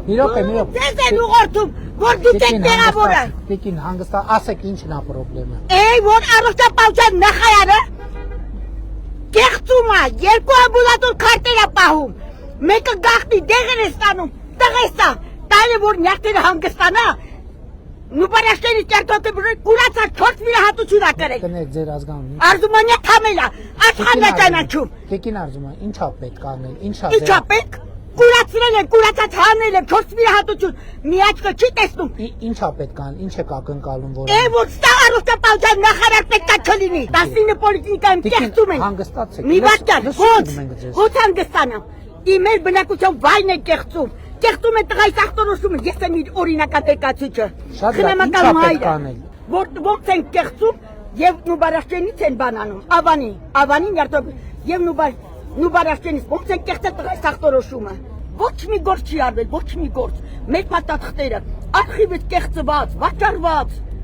Ձեզ են ուղղորդում, որ դուք եք տեղավորը։ Տիկին հանգստա, ասեք ինչն է խնդրեմը։ Էй, որ առողջապահության նախարարը կեղծում է, երկու ամբուլատոր քարտեր է պահում։ Մեկը գաղտնի դեղեր է ստանում, տղեսա, տալը որ նյարդերը հանգստանա, նուբարաշտերի ճարտոկը կուրացա 4 վիրահատություն է կրել։ Կներեք ձեր ազգանունի։ Արզումանյա թամելա, աշխարհն է ճանաչում։ Տիկին Արզուման, ինչա պետք անել, Ինչա պետք։ Կուրացրել են, կուրացած հանել են, 4 վիրահատություն, մի աչքը չի տեսնում։ Ինչա պետք անել, ինչ եք ակնկալում, որ Է որ ստա առողջապահության նախարար պետք է չլինի։ 19 պոլիտիկայում կեղծում են։ Հանգստացեք։ Մի վարքան, ո՞նց հանգստանամ։ Իմ բնակության վայրն է կեղծում։ Կեղծում է տղայի ախտորոշումը, ես եմ իր օրինական տեղացիչը։ Խնամական մայրը։ Ոնց են կեղծում եւ նուբարաշտենից են բանանում։ Ավանին երթով եւ նուբարաշտենից ոնց են կեղծել տղայի ախտորոշումը։ Ոչ մի գործ չի արվել, ոչ մի գործ։ Մեր փաստաթղթերը արխիվից կեղծված, վաճառված։